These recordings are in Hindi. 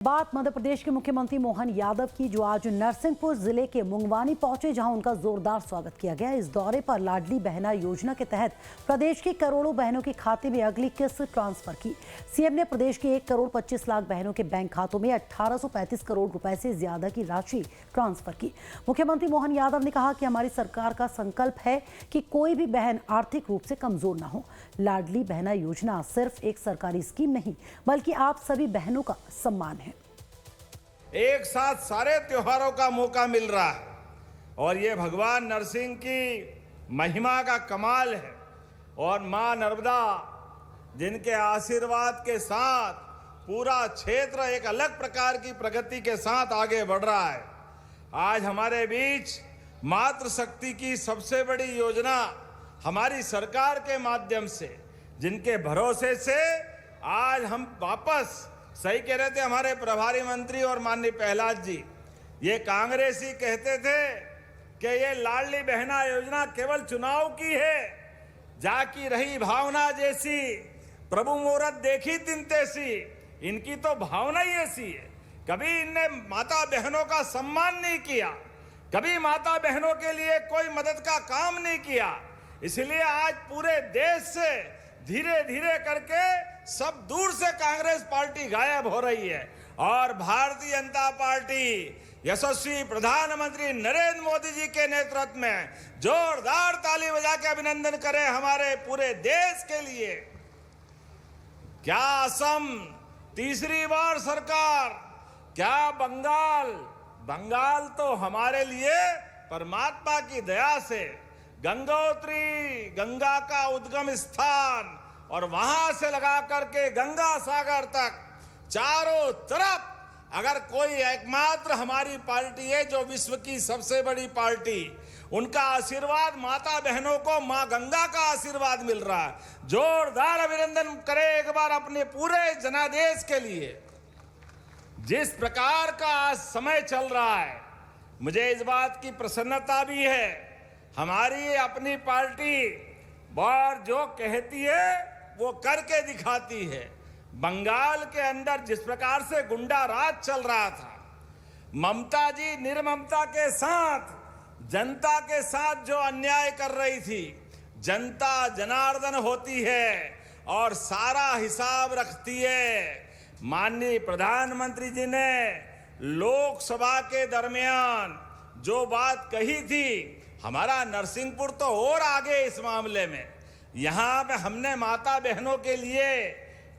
बात मध्य प्रदेश के मुख्यमंत्री मोहन यादव की, जो आज नरसिंहपुर जिले के मुंगवानी पहुंचे, जहां उनका जोरदार स्वागत किया गया। इस दौरे पर लाडली बहना योजना के तहत प्रदेश की करोड़ों बहनों के खाते में अगली किस्त ट्रांसफर की। सीएम ने प्रदेश के 1 करोड़ 25 लाख बहनों के बैंक खातों में 1835 करोड़ रुपए से ज्यादा की राशि ट्रांसफर की। मुख्यमंत्री मोहन यादव ने कहा कि हमारी सरकार का संकल्प है कि कोई भी बहन आर्थिक रूप से कमजोर न हो। लाडली बहना योजना सिर्फ एक सरकारी स्कीम नहीं, बल्कि आप सभी बहनों का सम्मान है। एक साथ सारे त्योहारों का मौका मिल रहा है और ये भगवान नरसिंह की महिमा का कमाल है। और मां नर्मदा जिनके आशीर्वाद के साथ पूरा क्षेत्र एक अलग प्रकार की प्रगति के साथ आगे बढ़ रहा है। आज हमारे बीच मातृशक्ति की सबसे बड़ी योजना हमारी सरकार के माध्यम से, जिनके भरोसे से आज हम वापस, सही कह रहे थे हमारे प्रभारी मंत्री और माननीय प्रहलाद जी, ये कांग्रेसी कहते थे कि ये लाडली बहना योजना केवल चुनाव की है, जाकी रही भावना जैसी, प्रभु मुहूर्त देखी दिन तैसी। इनकी तो भावना ही ऐसी है। कभी इनने माता बहनों का सम्मान नहीं किया, कभी माता बहनों के लिए कोई मदद का काम नहीं किया। इसलिए आज पूरे देश से धीरे धीरे करके सब दूर से कांग्रेस पार्टी गायब हो रही है और भारतीय जनता पार्टी यशस्वी प्रधानमंत्री नरेंद्र मोदी जी के नेतृत्व में जोरदार ताली बजा के अभिनंदन करें हमारे पूरे देश के लिए। क्या असम तीसरी बार सरकार, क्या बंगाल तो हमारे लिए परमात्मा की दया से गंगोत्री, गंगा का उद्गम स्थान, और वहां से लगा करके गंगा सागर तक चारों तरफ अगर कोई एकमात्र हमारी पार्टी है जो विश्व की सबसे बड़ी पार्टी, उनका आशीर्वाद माता बहनों को मां गंगा का आशीर्वाद मिल रहा है। जोरदार अभिनंदन करें एक बार अपने पूरे जनादेश के लिए। जिस प्रकार का आज समय चल रहा है, मुझे इस बात की प्रसन्नता भी है, हमारी अपनी पार्टी और जो कहती है वो करके दिखाती है। बंगाल के अंदर जिस प्रकार से गुंडा राज चल रहा था, ममता जी निर्ममता के साथ जनता के साथ जो अन्याय कर रही थी, जनता जनार्दन होती है और सारा हिसाब रखती है। माननीय प्रधानमंत्री जी ने लोकसभा के दरमियान जो बात कही थी, हमारा नरसिंहपुर तो और आगे इस मामले में। यहाँ पे हमने माता बहनों के लिए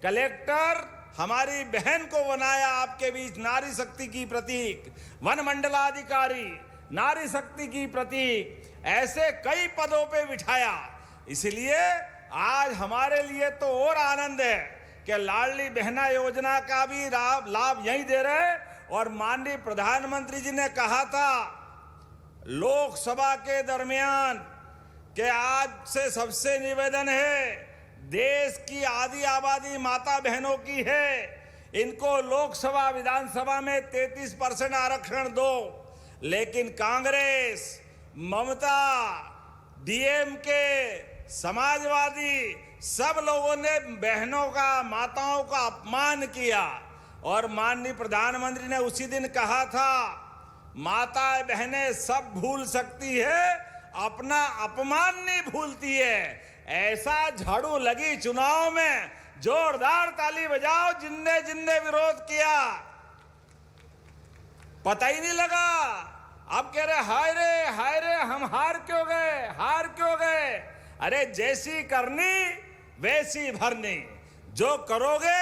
कलेक्टर हमारी बहन को बनाया, आपके बीच नारी शक्ति की प्रतीक, वन मंडलाधिकारी नारी शक्ति की प्रतीक, ऐसे कई पदों पे बिठाया। इसलिए आज हमारे लिए तो और आनंद है कि लाडली बहना योजना का भी लाभ यहीं दे रहे। और माननीय प्रधानमंत्री जी ने कहा था लोकसभा के दरमियान कि आज से सबसे निवेदन है, देश की आधी आबादी माता बहनों की है, इनको लोकसभा विधानसभा में 33% आरक्षण दो। लेकिन कांग्रेस, ममता, डीएमके, समाजवादी सब लोगों ने बहनों का, माताओं का अपमान किया। और माननीय प्रधानमंत्री ने उसी दिन कहा था माता बहनें सब भूल सकती है, अपना अपमान नहीं भूलती है। ऐसा झाड़ू लगी चुनाव में, जोरदार ताली बजाओ जिनने जिनने विरोध किया। पता ही नहीं लगा। अब कह रहे हाय रे हम हार क्यों गए। अरे जैसी करनी वैसी भरनी, जो करोगे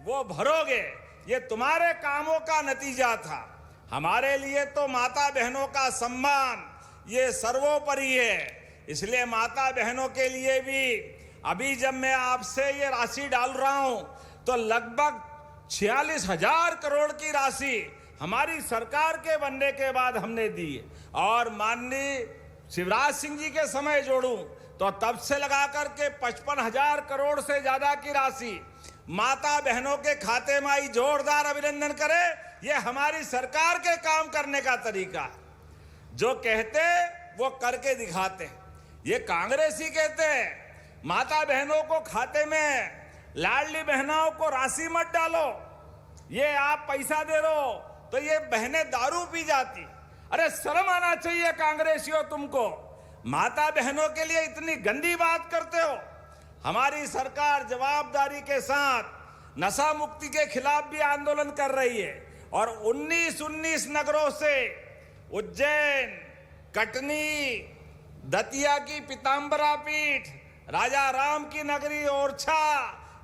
वो भरोगे, ये तुम्हारे कामों का नतीजा था। हमारे लिए तो माता बहनों का सम्मान ये सर्वोपरि है। इसलिए माता बहनों के लिए भी अभी जब मैं आपसे ये राशि डाल रहा हूं तो लगभग 46,000 करोड़ की राशि हमारी सरकार के बनने के बाद हमने दी। और माननीय शिवराज सिंह जी के समय जोड़ूं तो तब से लगा करके 55,000 करोड़ से ज्यादा की राशि माता बहनों के खाते में आई। जोरदार अभिनंदन करें, ये हमारी सरकार के काम करने का तरीका है। जो कहते वो करके दिखाते। ये कांग्रेसी कहते हैं माता बहनों को खाते में, लाडली बहनों को राशि मत डालो, ये आप पैसा दे रहे हो तो ये बहनें दारू पी जाती। अरे शर्म आना चाहिए कांग्रेसियों तुमको, माता बहनों के लिए इतनी गंदी बात करते हो। हमारी सरकार जवाबदारी के साथ नशा मुक्ति के खिलाफ भी आंदोलन कर रही है और 19 नगरों से उज्जैन, कटनी, दतिया की पीताम्बरा पीठ, राजा राम की नगरी ओरछा,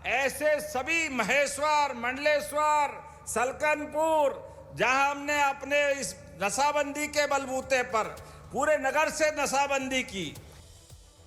ऐसे सभी महेश्वर, मंडलेश्वर, सलकनपुर, जहां हमने अपने इस नशाबंदी के बलबूते पर पूरे नगर से नशाबंदी की,